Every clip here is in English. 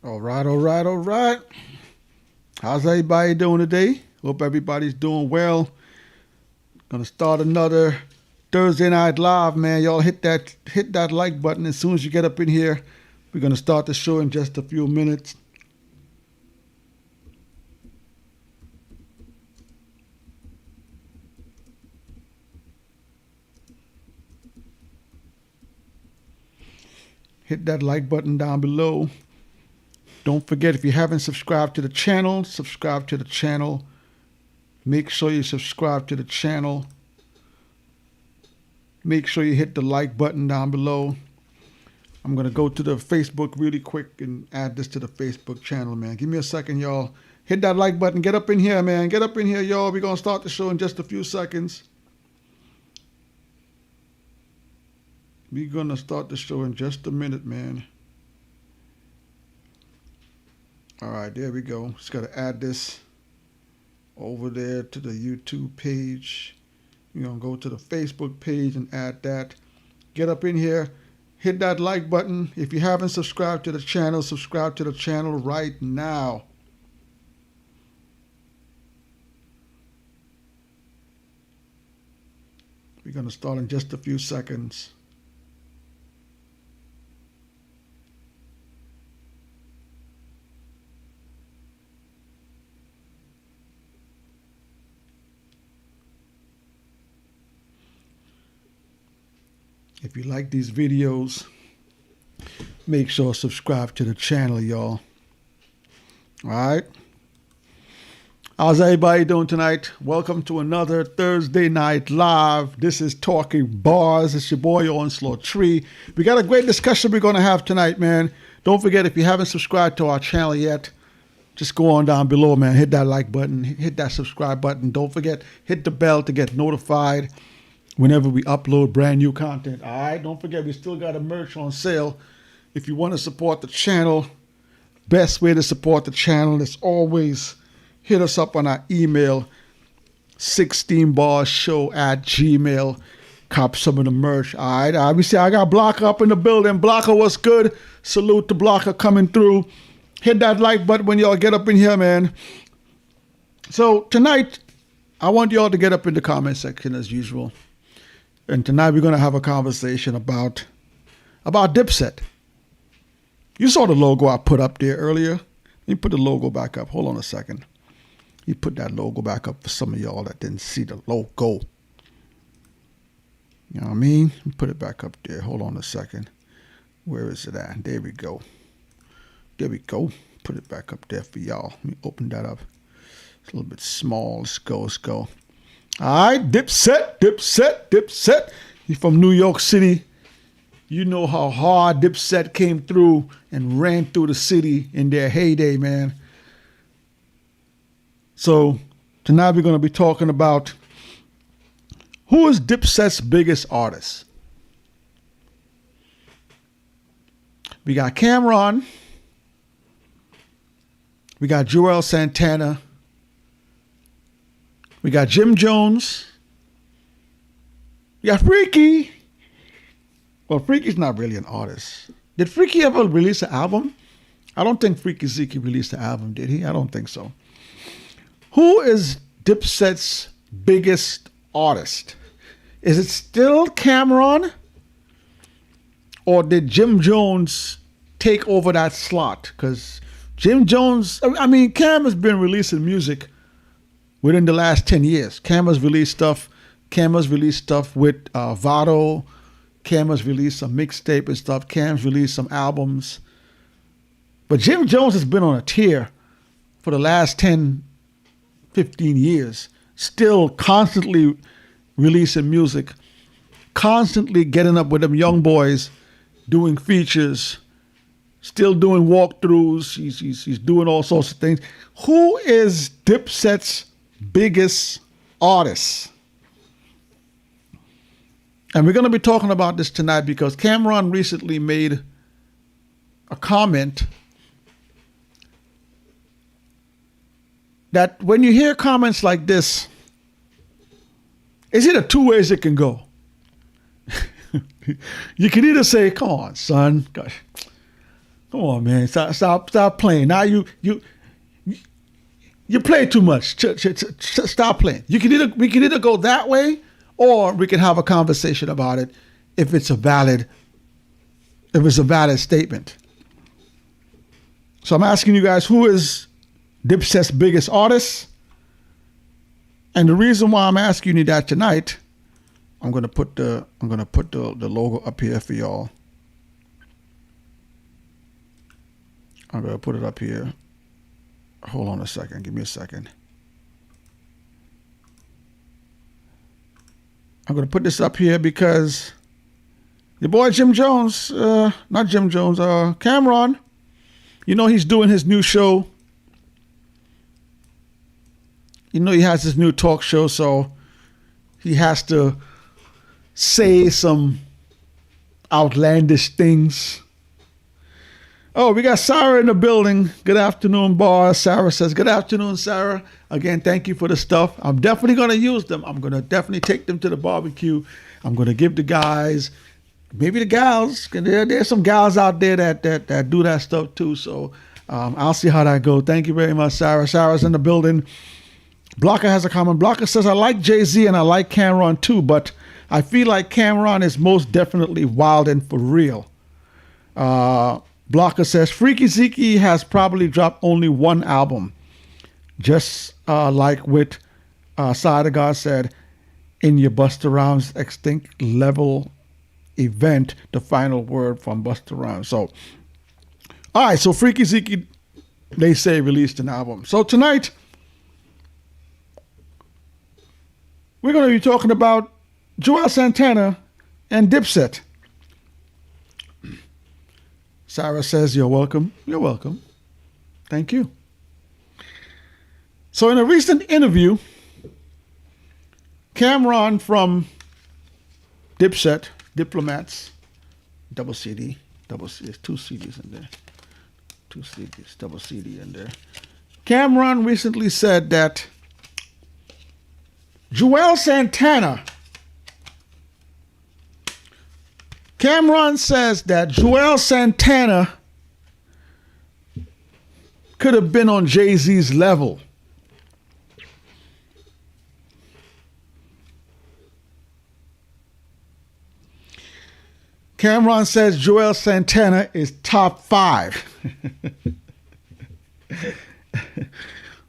All right, all right, all right. How's everybody doing today? Hope everybody's doing well. Gonna start another Thursday Night Live, man. Y'all hit that like button as soon as you get up in here. We're gonna start the show in just a few minutes. Hit that like button down below. Don't forget, if you haven't subscribed to the channel, subscribe to the channel. Make sure you subscribe to the channel. Make sure you hit the like button down below. I'm going to go to the Facebook really quick and add this to the Facebook channel, man. Give me a second, y'all. Hit that like button. Get up in here, man. Get up in here, y'all. We're going to start the show in just a few seconds. We're going to start the show in just a minute, man. All right, there we go. Just got to add this over there to the YouTube page. You're going to go to the Facebook page and add that. Get up in here. Hit that like button. If you haven't subscribed to the channel, subscribe to the channel right now. We're going to start in just a few seconds. If you like these videos, make sure to subscribe to the channel, y'all. All right. How's everybody doing tonight? Welcome to another Thursday Night Live. This is Talking Bars. It's your boy Onslaught Tree. We got a great discussion we're going to have tonight, man. Don't forget, if you haven't subscribed to our channel yet, just go on down below, man. Hit that like button. Hit that subscribe button. Don't forget, hit the bell to get notified whenever we upload brand new content. All right, don't forget, we still got a merch on sale. If you want to support the channel, best way to support the channel is always hit us up on our email, 16barshow@gmail.com. Cop some of the merch. All right, we see I got Blocker up in the building. Blocker, what's good? Salute to Blocker coming through. Hit that like button when y'all get up in here, man. So tonight, I want y'all to get up in the comment section as usual. And tonight we're going to have a conversation about Dipset. You saw the logo I put up there earlier. Let me put the logo back up. Hold on a second. You put that logo back up for some of y'all that didn't see the logo. You know what I mean? Let me put it back up there. Hold on a second. Where is it at? There we go. There we go. Put it back up there for y'all. Let me open that up. It's a little bit small. Let's go. Let's go. All right, Dipset. You're from New York City. You know how hard Dipset came through and ran through the city in their heyday, man. So tonight we're going to be talking about who is Dipset's biggest artist. We got Camron. We got Joel Santana. We got Jim Jones. We got Freaky. Well, Freaky's not really an artist. Did Freaky ever release an album? I don't think Freaky Zeke released an album, did he? I don't think so. Who is Dipset's biggest artist? Is it still Camron? Or did Jim Jones take over that slot? Because Jim Jones, I mean, Cam has been releasing music within the last 10 years. Cam has released stuff with Vado. Cam has released some mixtape and stuff. Cam's released some albums. But Jim Jones has been on a tear for the last 10, 15 years. Still constantly releasing music. Constantly getting up with them young boys, doing features. Still doing walkthroughs. He's doing all sorts of things. Who is Dipset's biggest artist? And we're going to be talking about this tonight because Camron recently made a comment that when you hear comments like this, it's either two ways it can go. You can either say, come on, son. Gosh. Come on, man. Stop playing. Now you play too much. Stop playing. We can either go that way, or we can have a conversation about it if it's a valid statement. So I'm asking you guys, who is Dipset's biggest artist? And the reason why I'm asking you that tonight, I'm gonna put the logo up here for y'all. I'm gonna put it up here. Hold on a second. Give me a second. I'm gonna put this up here because your boy Jim Jones, not Jim Jones, Camron. You know he's doing his new show. You know he has his new talk show, so he has to say some outlandish things. Oh, we got Sarah in the building. Good afternoon, Bar. Sarah says, good afternoon, Sarah. Again, thank you for the stuff. I'm definitely going to use them. I'm going to definitely take them to the barbecue. I'm going to give the guys, maybe the gals, there's some gals out there that do that stuff too. So I'll see how that goes. Thank you very much, Sarah. Sarah's in the building. Blocker has a comment. Blocker says, I like Jay-Z and I like Camron too, but I feel like Camron is most definitely wild and for real. Blocker says, Freaky Zeke has probably dropped only one album. Just like with Side of God said, in your Busta Rhymes Extinct Level event, the final word from Busta Rhymes. So, all right, so Freaky Zeke, they say, released an album. So tonight, we're going to be talking about Juelz Santana and Dipset. Sarah says, you're welcome. You're welcome. Thank you. So in a recent interview, Camron from Dipset, Diplomats, double CD, there's two CDs in there. Two CDs, double CD in there. Camron recently said that Juelz Santana, Camron says that Juelz Santana could have been on Jay-Z's level. Camron says Juelz Santana is top 5.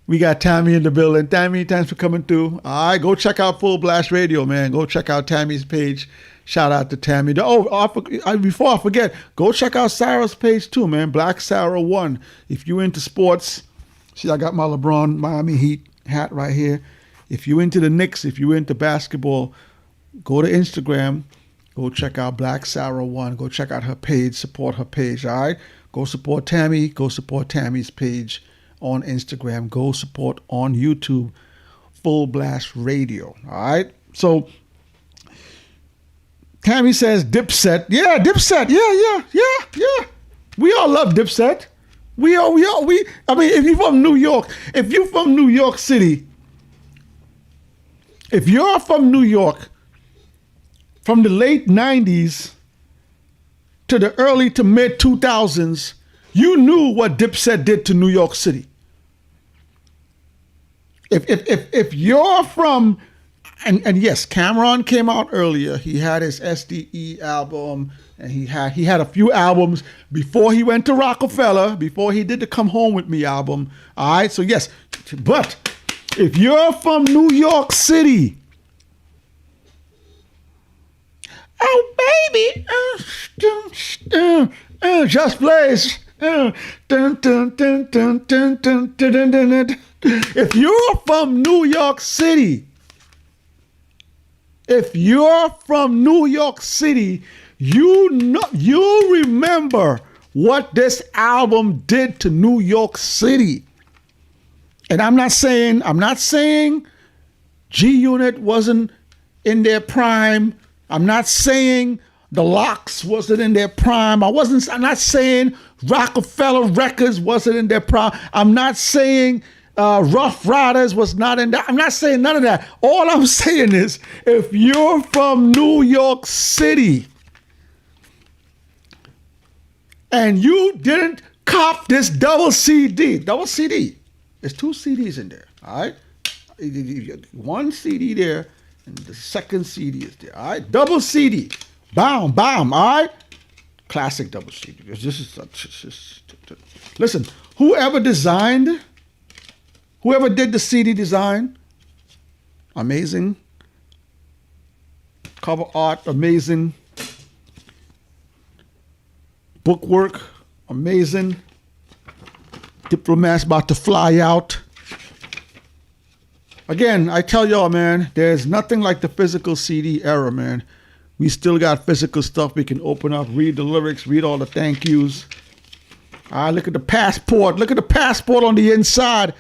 We got Tammy in the building. Tammy, thanks for coming through. All right, go check out Full Blast Radio, man. Go check out Tammy's page. Shout out to Tammy. Before I forget, go check out Sarah's page too, man. Black Sarah 1. If you into sports, see, I got my LeBron Miami Heat hat right here. If you into the Knicks, if you into basketball, go to Instagram. Go check out Black Sarah 1. Go check out her page. Support her page, all right? Go support Tammy. Go support Tammy's page on Instagram. Go support on YouTube Full Blast Radio, all right? So Tammy says Dipset. Yeah, Dipset. Yeah. We all love Dipset. I mean, if you're from New York, if you're from New York City, if you're from New York, from the late 90s to the early to mid 2000s, you knew what Dipset did to New York City. If you're from, and yes, Camron came out earlier. He had his SDE album, and he had a few albums before he went to Rockefeller, before he did the Come Home With Me album. All right, so yes, but if you're from New York City, oh baby, just plays. If you're from New York City, you remember what this album did to New York City. And I'm not saying G-Unit wasn't in their prime. I'm not saying the Locks wasn't in their prime. I'm not saying Rockefeller Records wasn't in their prime. I'm not saying Rough Riders was not in that. I'm not saying none of that. All I'm saying is, if you're from New York City, and you didn't cop this double CD. Double CD. There's 2 CDs in there. All right. One CD there, and the second CD is there. All right. Double CD. Bam, bam. All right. Classic double CD. Listen, whoever did the CD design, amazing. Cover art, amazing. Bookwork, amazing. Diplomat's about to fly out. Again, I tell y'all, man, there's nothing like the physical CD era, man. We still got physical stuff we can open up, read the lyrics, read all the thank yous. Look at the passport. Look at the passport on the inside.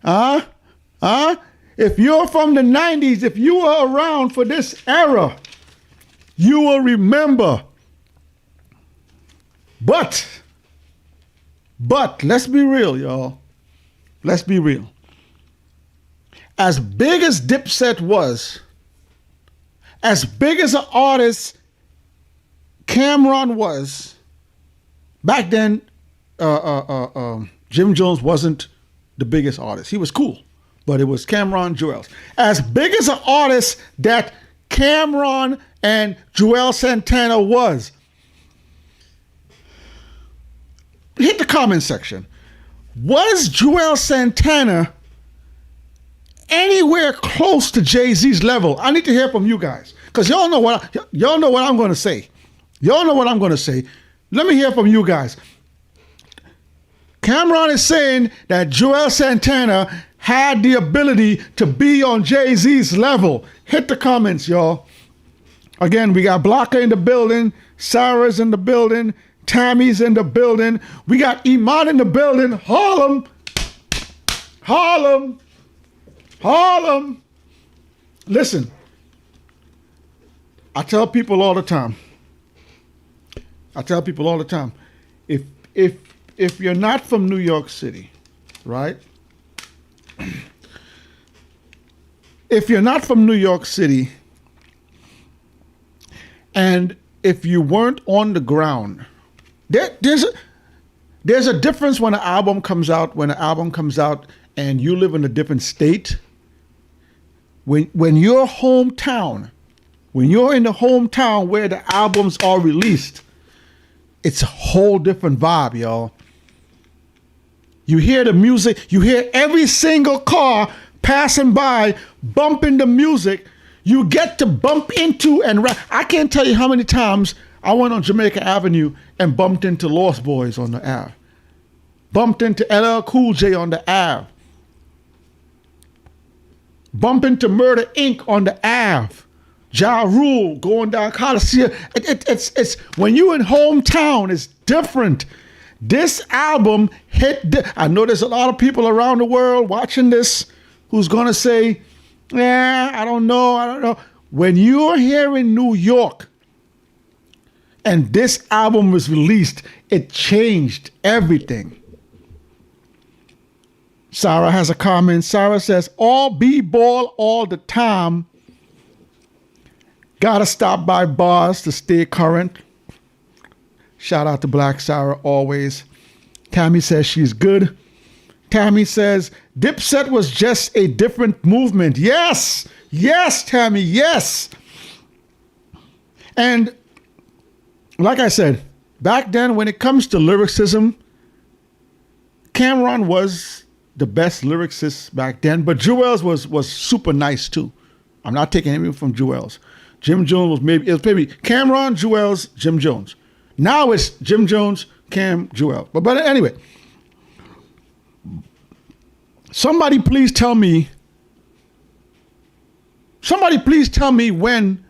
If you're from the 90s, if you were around for this era, you will remember. But let's be real, y'all. Let's be real. As big as Dipset was, as big as an artist Camron was, back then, Jim Jones wasn't the biggest artist. He was cool, but it was Camron Juelz. As big as an artist that Camron and Juelz Santana was, hit the comment section. Was Juelz Santana anywhere close to Jay-Z's level? I need to hear from you guys, because y'all know what I'm going to say. Y'all know what I'm going to say. Let me hear from you guys. Camron is saying that Juelz Santana had the ability to be on Jay-Z's level. Hit the comments, y'all. Again, we got Blocker in the building. Sarah's in the building. Tammy's in the building. We got Iman in the building. Harlem. Harlem. Harlem. Listen, I tell people all the time. If you're not from New York City, right? If you're not from New York City, and if you weren't on the ground, there's a difference when an album comes out. When an album comes out and you live in a different state. When your hometown, when you're in the hometown where the albums are released, it's a whole different vibe, y'all. You hear the music, you hear every single car passing by bumping the music. You get to bump into and rap. I can't tell you how many times I went on Jamaica Avenue and bumped into Lost Boys on the Ave. Bumped into LL Cool J on the Ave. Bump into Murder Inc. on the Ave. Ja Rule going down Coliseum. It's when you in hometown, it's different. This album hit. I know there's a lot of people around the world watching this who's gonna say, I don't know. When you're here in New York and this album was released, it changed everything. Sarah has a comment. Sarah says, all b-ball all the time. Gotta stop by bars to stay current. Shout out to Black Sarah always. Tammy says she's good. Tammy says, Dipset was just a different movement. Yes, Tammy, yes. And like I said, back then when it comes to lyricism, Camron was the best lyricist back then, but Juelz was super nice too. I'm not taking anything from Juelz. Jim Jones was maybe Camron, Juelz, Jim Jones. Now it's Jim Jones, Cam, Juelz. But anyway, somebody please tell me when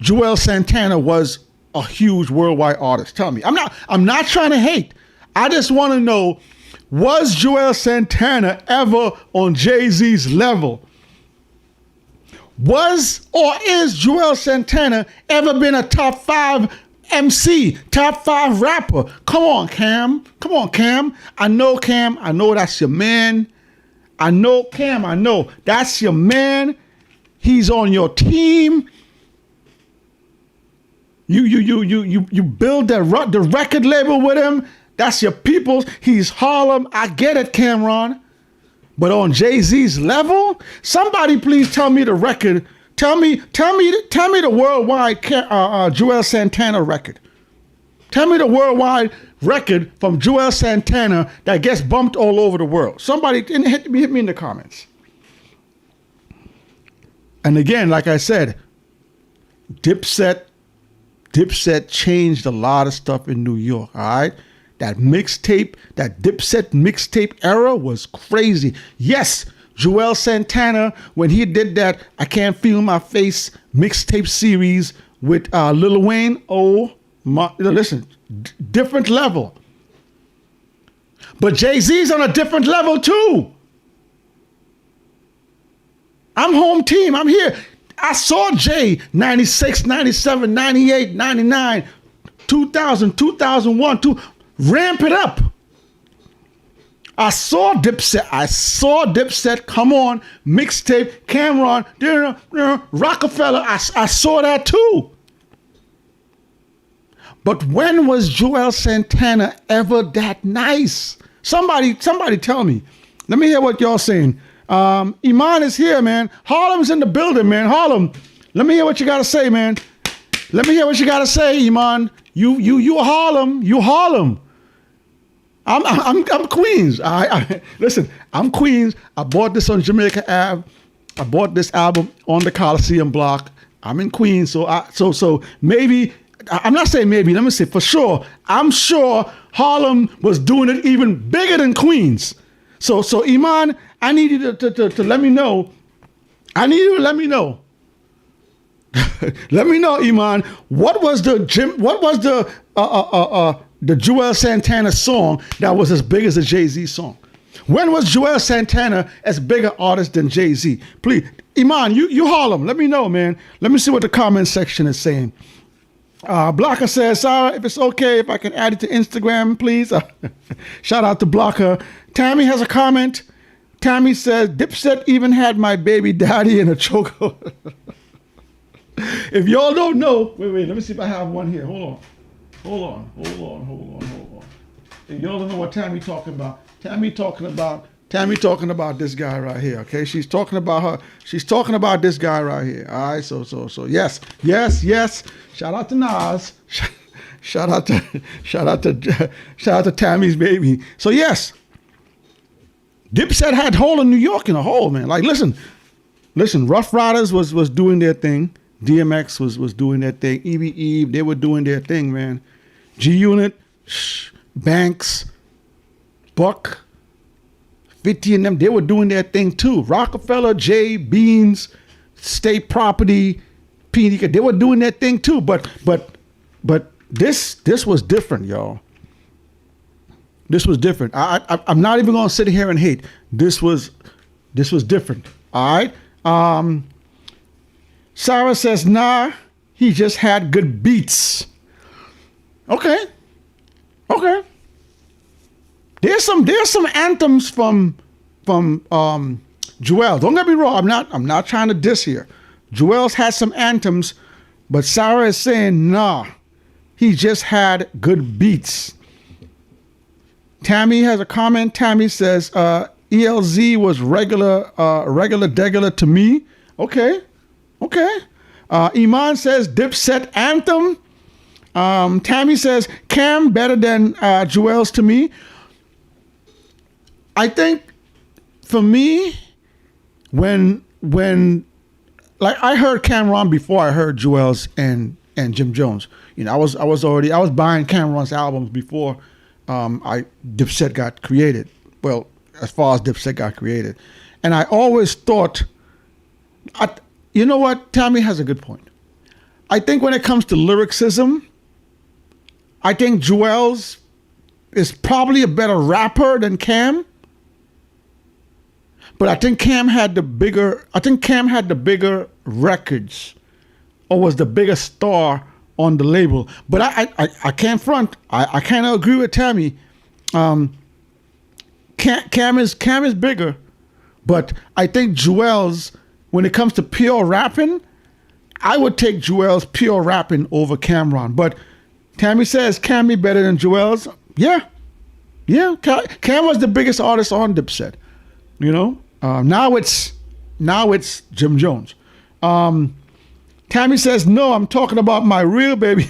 Juelz Santana was a huge worldwide artist. Tell me. I'm not trying to hate. I just want to know, was Juelz Santana ever on Jay-Z's level? Was or is Juelz Santana ever been a top 5 MC, top 5 rapper? Come on, Cam. I know, Cam. I know that's your man. I know, Cam. I know that's your man. He's on your team. You build the record label with him. That's your people's. He's Harlem. I get it, Camron. But on Jay-Z's level, somebody please tell me the record. Tell me the worldwide Joel Santana record. Tell me the worldwide record from Joel Santana that gets bumped all over the world. Somebody hit me in the comments. And again, like I said, Dipset changed a lot of stuff in New York, all right? That mixtape, that Dipset mixtape era was crazy. Yes, Joel Santana, when he did that I Can't Feel My Face mixtape series with Lil Wayne, listen, different level. But Jay-Z's on a different level too. I'm home team, I'm here. I saw Jay 96, 97, 98, 99, 2000, 2001, ramp it up. I saw Dipset come on, mixtape, Camron, Rockefeller. I saw that too. But when was Joel Santana ever that nice? Somebody tell me. Let me hear what y'all saying. Iman is here, man. Harlem's in the building, man. Harlem, let me hear what you gotta say, man. Let me hear what you gotta say, Iman. You Harlem. You Harlem. I'm Queens. Listen, I'm Queens. I bought this on Jamaica Ave. I bought this album on the Coliseum block. I'm in Queens, so maybe, I'm not saying maybe, let me say for sure. I'm sure Harlem was doing it even bigger than Queens. So Iman, I need you to let me know. I need you to let me know. Let me know, Iman. What was the Joel Santana song that was as big as the Jay-Z song? When was Joel Santana as big an artist than Jay-Z? Please, Iman, you Harlem. Let me know, man. Let me see what the comment section is saying. Blocker says, Sarah, if it's okay, if I can add it to Instagram, please. Shout out to Blocker. Tammy has a comment. Tammy says, Dipset even had my baby daddy in a chokehold. If y'all don't know, wait, let me see if I have one here. Hold on. If y'all don't know what Tammy talking about, Tammy talking about this guy right here, okay? She's talking about this guy right here. All right, so yes. Shout out to Nas. Shout out to Tammy's baby. So yes, Dipset had hole in New York in a hole, man. Like listen, Rough Riders was doing their thing. DMX was doing their thing. Evie Eve, they were doing their thing, man. G-Unit, Banks, Buck, 50 and them, they were doing their thing too. Rockefeller, Jay, Beans, State Property, PDK, they were doing their thing too. But this was different, y'all. This was different. I'm not even gonna sit here and hate. This was different. All right. Sarah says, nah, he just had good beats. Okay. There's some anthems from Joel. Don't get me wrong. I'm not trying to diss here. Joel's had some anthems, but Sarah is saying, nah, he just had good beats. Tammy has a comment. Tammy says, ELZ was regular degular to me. Okay. Iman says Dipset anthem. Tammy says Cam better than Joel's to me. I think for me, when like I heard Camron before I heard Joel's and Jim Jones. You know, I was buying Camron's albums before Dipset got created. Well, as far as Dipset got created, and I always thought, you know what? Tammy has a good point. I think when it comes to lyricism, I think Joel's is probably a better rapper than Cam. But I think Cam had the bigger records, or was the bigger star on the label. But I can't front. I kind of agree with Tammy. Cam is bigger, but I think Joel's, when it comes to pure rapping, I would take Juelz pure rapping over Camron. But Tammy says Cammy better than Juelz. Yeah. Yeah. Cam was the biggest artist on Dipset. You know? Now it's Jim Jones. Tammy says, no, I'm talking about my real baby.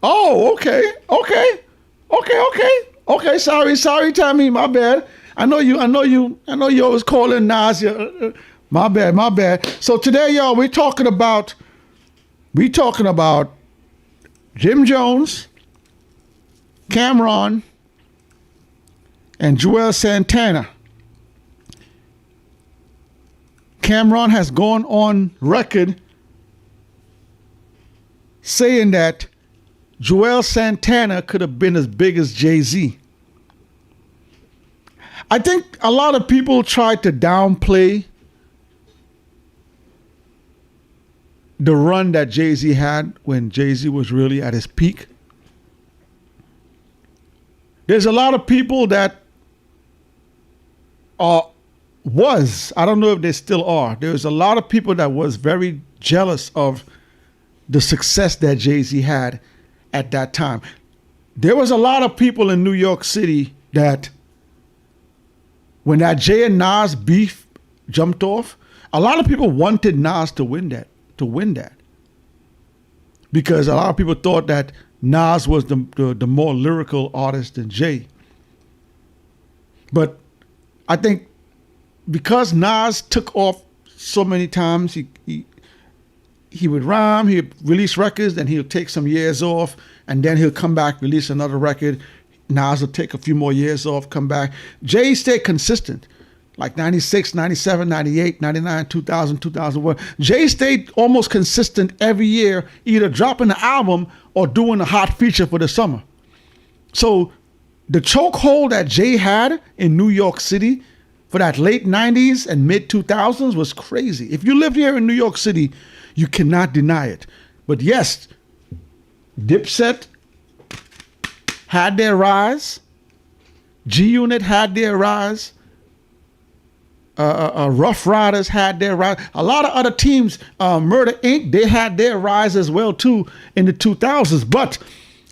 Oh, okay. Okay, sorry, Tammy, my bad. I know you always calling Nas. My bad. So today, y'all, we're talking about Jim Jones, Camron, and Juelz Santana. Camron has gone on record saying that Juelz Santana could have been as big as Jay-Z. I think a lot of people tried to downplay the run that Jay-Z had when Jay-Z was really at his peak. There's a lot of people that I don't know if they still are. There's a lot of people that was very jealous of the success that Jay-Z had at that time. There was a lot of people in New York City that when that Jay and Nas beef jumped off, a lot of people wanted Nas to win that. Because a lot of people thought that Nas was the more lyrical artist than Jay. But I think because Nas took off so many times, he would rhyme, he'd release records, then he'll take some years off, and then he'll come back, release another record. Nas will take a few more years off, come back. Jay stayed consistent, like 96, 97, 98, 99, 2000, 2001. Jay stayed almost consistent every year, either dropping an album or doing a hot feature for the summer. So the chokehold that Jay had in New York City for that late 90s and mid 2000s was crazy. If you lived here in New York City, you cannot deny it. But yes, Dipset had their rise. G-Unit had their rise. Rough Riders had their rise. A lot of other teams, Murder Inc., they had their rise as well too in the 2000s. But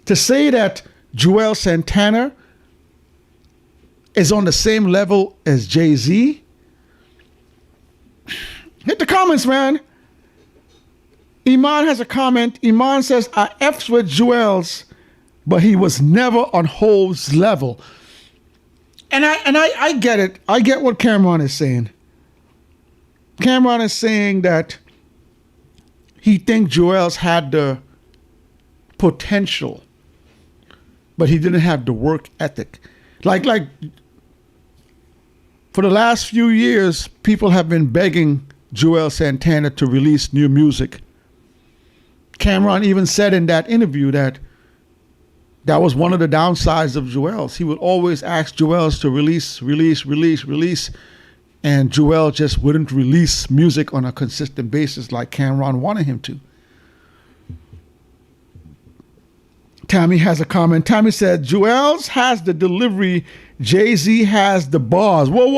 to say that Juelz Santana is on the same level as Jay-Z, hit the comments, man. Iman has a comment. Iman says, I F's with Juelz, but he was never on Hov's level. And I get it. I get what Camron is saying. Camron is saying that he thinks Juelz had the potential, but he didn't have the work ethic. Like for the last few years, people have been begging Juelz Santana to release new music. Camron even said in that interview that was one of the downsides of Juelz. He would always ask Juelz to release, and Juelz just wouldn't release music on a consistent basis like Camron wanted him to. Tammy has a comment. Tammy said, Juelz has the delivery, Jay-Z has the bars. Whoa.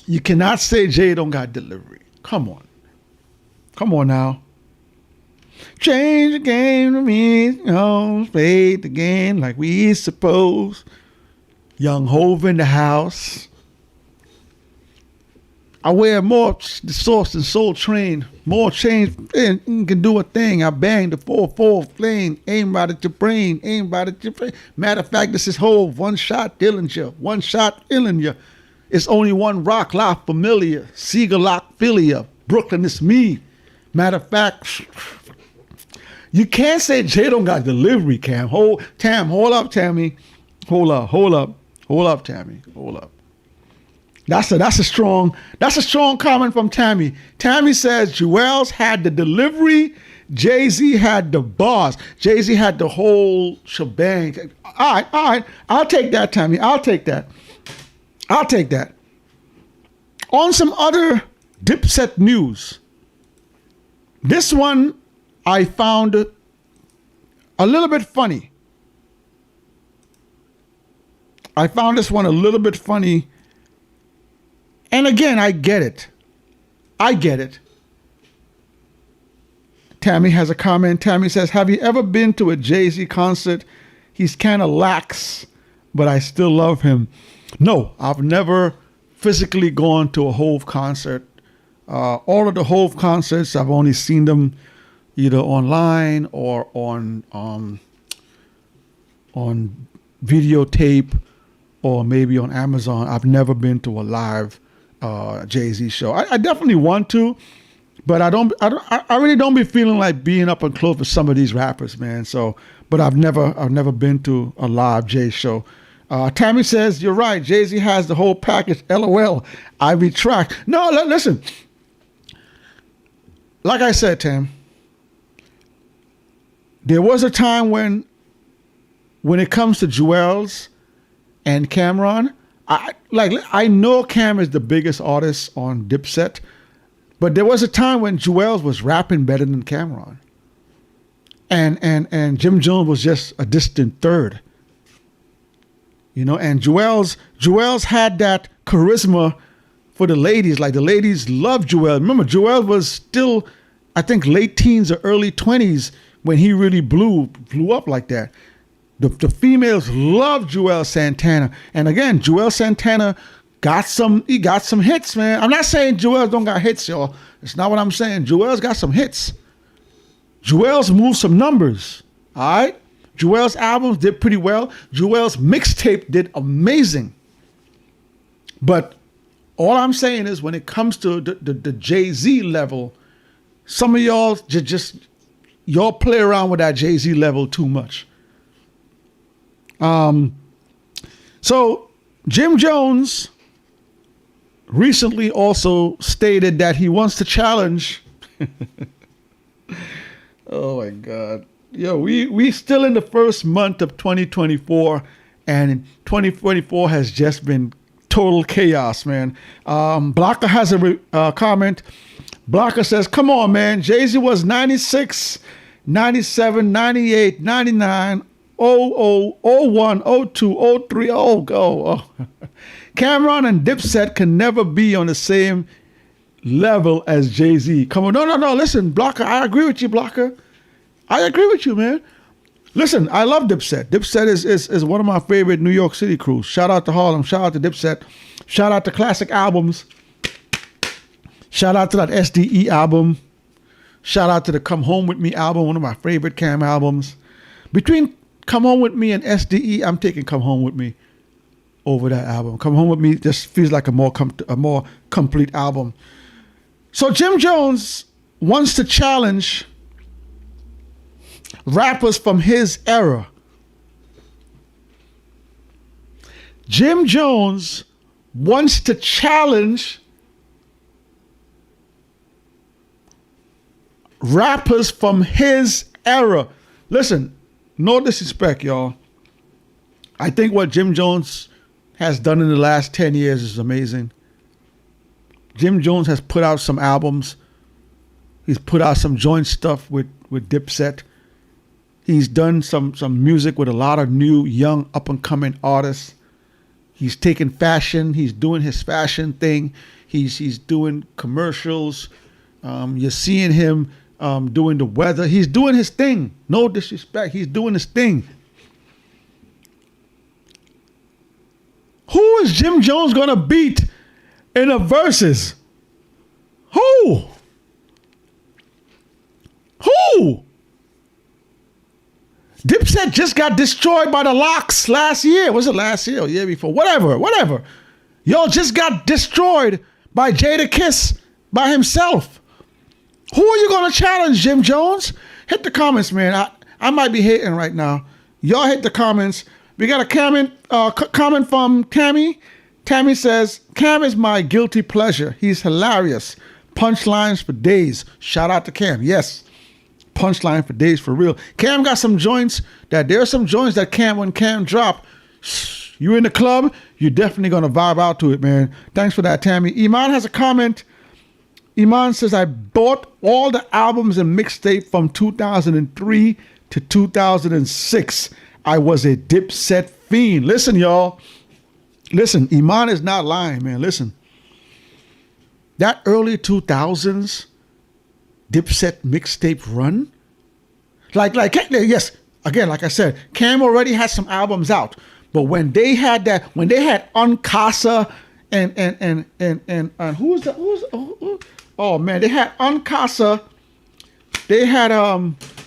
You cannot say Jay don't got delivery. Come on now. Change the game to me, play the game like we suppose. Young Hov in the house. I wear more the Source and Soul Train. More chains can do a thing. I bang the 4-4 flame. Aim right at your brain. Matter of fact, this is Hov. One shot Dillinger. It's only one rock, La Familia. Seagull Lock, Philia. Brooklyn, it's me. Matter of fact, you can't say Jay don't got delivery, Cam. Hold up, Tammy. Hold up, Tammy. Hold up. That's a strong comment from Tammy. Tammy says Juelz had the delivery, Jay-Z had the bars. Jay-Z had the whole shebang. All right. I'll take that, Tammy. I'll take that. On some other Dipset news, this one I found a little bit funny. I found this one a little bit funny And again, I get it. I get it. Tammy has a comment. Tammy says, have you ever been to a Jay-Z concert? He's kind of lax, but I still love him. No, I've never physically gone to a Hove concert. All of the Hove concerts, I've only seen them either online or on videotape or maybe on Amazon. I've never been to a live Jay-Z show. I definitely want to, but I really don't be feeling like being up and close with some of these rappers, man. So, but I've never been to a live Jay show. Tammy says, you're right. Jay-Z has the whole package. LOL. I retract. No, listen. Like I said, Tam, there was a time when it comes to Juelz and Camron, I know Cam is the biggest artist on Dipset, but there was a time when Juelz was rapping better than Camron. And Jim Jones was just a distant third. You know, and Juelz had that charisma for the ladies. Like the ladies loved Juelz. Remember, Juelz was still, I think, late teens or early 20s when he really blew up like that. The females loved Juelz Santana. And again, Juelz Santana got some hits, man. I'm not saying Juelz don't got hits, y'all. It's not what I'm saying. Juelz got some hits. Juelz moved some numbers. All right? Juelz albums did pretty well. Juelz mixtape did amazing. But all I'm saying is when it comes to the Jay-Z level, some of y'all y'all play around with that Jay-Z level too much. So Jim Jones recently also stated that he wants to challenge. Oh my God. Yo, we still in the first month of 2024, and 2024 has just been total chaos, man. Blocker has a comment. Blocker says, come on, man. Jay-Z was 96, 97, 98, 99, 00, 01, 02, 03, oh. Camron and Dipset can never be on the same level as Jay-Z. Come on. No. Listen, Blocker, I agree with you, Blocker. I agree with you, man. Listen, I love Dipset. Dipset is one of my favorite New York City crews. Shout out to Harlem. Shout out to Dipset. Shout out to Classic Albums. Shout out to that SDE album. Shout out to the Come Home With Me album, one of my favorite Cam albums. Between Come Home With Me and SDE, I'm taking Come Home With Me over that album. Come Home With Me just feels like a more complete album. So Jim Jones wants to challenge rappers from his era. Jim Jones wants to challenge rappers from his era. Listen, no disrespect, y'all. I think what Jim Jones has done in the last 10 years is amazing. Jim Jones has put out some albums. He's put out some joint stuff with Dipset. He's done some music with a lot of new, young, up-and-coming artists. He's taken fashion. He's doing his fashion thing. He's doing commercials. You're seeing him doing the weather. He's doing his thing. No disrespect. He's doing his thing. Who is Jim Jones going to beat in the verses? Who? Dipset just got destroyed by the Locks last year. Was it last year or year before? Whatever. Y'all just got destroyed by Jadakiss by himself. Who are you going to challenge, Jim Jones? Hit the comments, man. I might be hating right now. Y'all hit the comments. We got a comment from Tammy. Tammy says, Cam is my guilty pleasure. He's hilarious. Punchlines for days. Shout out to Cam. Yes. Punchline for days for real. Cam got some joints that when Cam drop, you in the club, you're definitely going to vibe out to it, man. Thanks for that, Tammy. Iman has a comment. Iman says, I bought all the albums and mixtape from 2003 to 2006. I was a Dipset fiend. Listen, y'all. Listen, Iman is not lying, man. Listen. that early 2000s Dipset mixtape run, yes, again, like I said, Cam already had some albums out, but when they had Uncasa and oh man, they had Uncasa, they had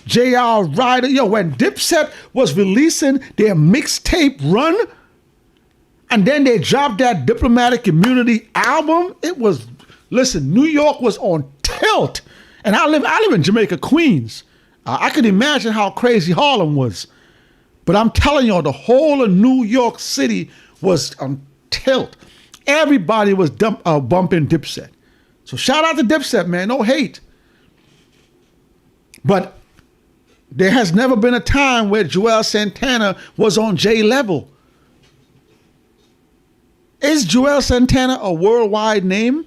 JR Ryder. Yo, when Dipset was releasing their mixtape run, and then they dropped that Diplomatic Immunity album, it was, listen, New York was on tilt. And I live in Jamaica, Queens. I could imagine how crazy Harlem was. But I'm telling y'all, the whole of New York City was on tilt. Everybody was bumping Dipset. So shout out to Dipset, man. No hate. But there has never been a time where Juelz Santana was on J level. Is Juelz Santana a worldwide name?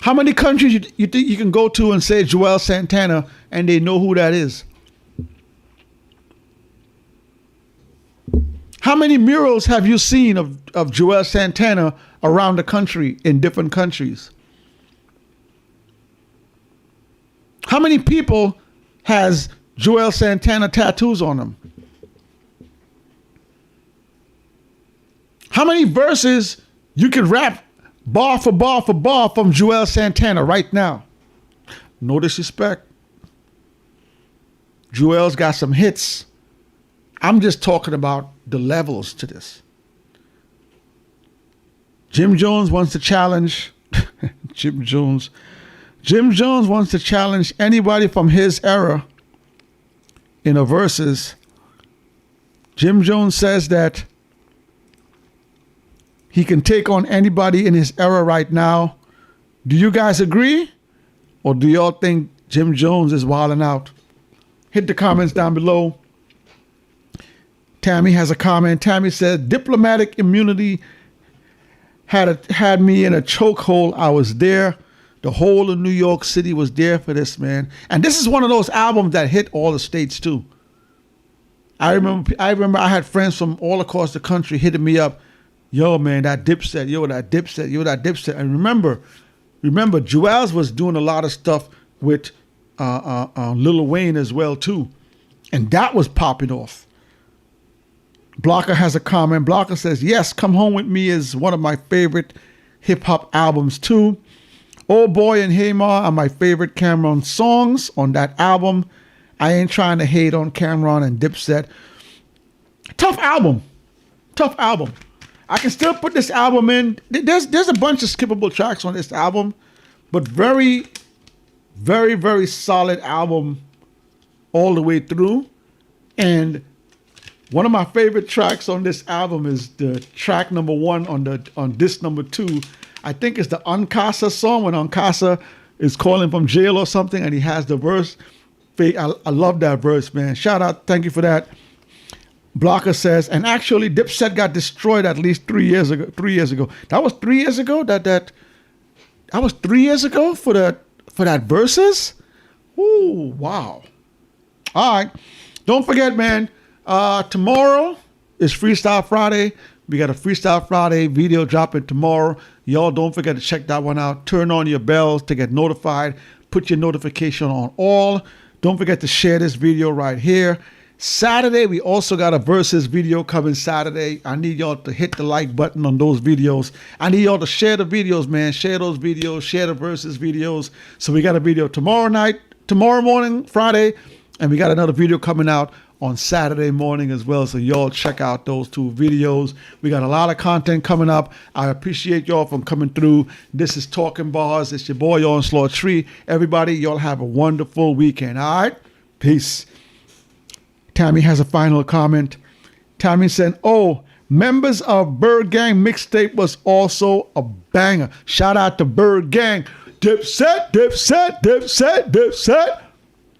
How many countries you think you can go to and say Juelz Santana and they know who that is? How many murals have you seen of Juelz Santana around the country in different countries? How many people has Juelz Santana tattoos on them? How many verses you can rap bar for bar for bar from Juelz Santana right now? No disrespect. Juelz got some hits. I'm just talking about the levels to this. Jim Jones wants to challenge Jim Jones wants to challenge anybody from his era in a verses. Jim Jones says that he can take on anybody in his era right now. Do you guys agree? Or do y'all think Jim Jones is wilding out? Hit the comments down below. Tammy has a comment. Tammy said, Diplomatic Immunity had me in a chokehold. I was there. The whole of New York City was there for this, man. And this is one of those albums that hit all the states too. I remember I had friends from all across the country hitting me up. Yo, man, that Dipset, yo, that Dipset, yo, that Dipset. And remember, Juelz was doing a lot of stuff with Lil Wayne as well, too. And that was popping off. Blocker has a comment. Blocker says, yes, Come Home With Me is one of my favorite hip-hop albums, too. Old Boy and Hey Ma are my favorite Camron songs on that album. I ain't trying to hate on Camron and Dipset. Tough album. Tough album. I can still put this album in. There's a bunch of skippable tracks on this album, but very, very, very solid album all the way through. And one of my favorite tracks on this album is the track number 1 on disc number 2. I think it's the Uncasa song when Uncasa is calling from jail or something, and he has the verse. I love that verse, man. Shout out, thank you for that. Blocker says, and actually Dipset got destroyed at least 3 years ago. 3 years ago. That was 3 years ago? That was 3 years ago for that verses? Ooh, wow. All right. Don't forget, man, tomorrow is Freestyle Friday. We got a Freestyle Friday video dropping tomorrow. Y'all don't forget to check that one out. Turn on your bells to get notified. Put your notification on all. Don't forget to share this video right here. Saturday, we also got a versus video coming Saturday. I need y'all to hit the like button on those videos. I need y'all to share the videos, man. Share those videos, share the versus videos. So we got a video tomorrow morning, Friday, and we got another video coming out on Saturday morning as well. So y'all check out those 2 videos. We got a lot of content coming up. I appreciate y'all from coming through. This is Talking Bars. It's your boy, Onslaught Tree. Everybody, y'all have a wonderful weekend. All right? Peace. Tammy has a final comment. Tammy said, oh, members of Bird Gang mixtape was also a banger. Shout out to Bird Gang. Dipset, Dipset, Dipset, Dipset.